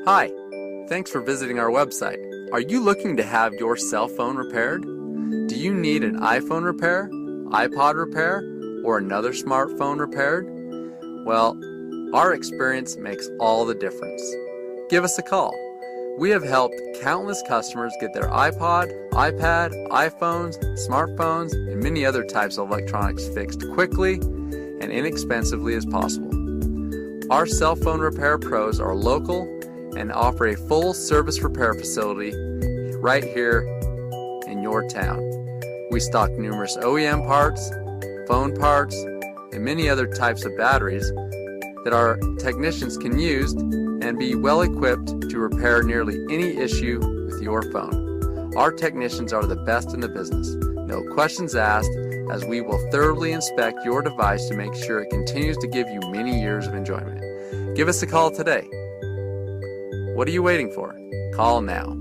Hi, thanks for visiting our website. Are you looking to have your cell phone repaired? Do you need an iPhone repair, iPod repair, or another smartphone repaired? Well, our experience makes all the difference. Give us a call. We have helped countless customers get their iPod, iPad, iPhones, smartphones, and many other types of electronics fixed quickly and inexpensively as possible. Our cell phone repair pros are local and offer a full service repair facility right here in your town. We stock numerous OEM parts, phone parts, and many other types of batteries that our technicians can use and be well equipped to repair nearly any issue with your phone. Our technicians are the best in the business. No questions asked, as we will thoroughly inspect your device to make sure it continues to give you many years of enjoyment. Give us a call today. What are you waiting for? Call now.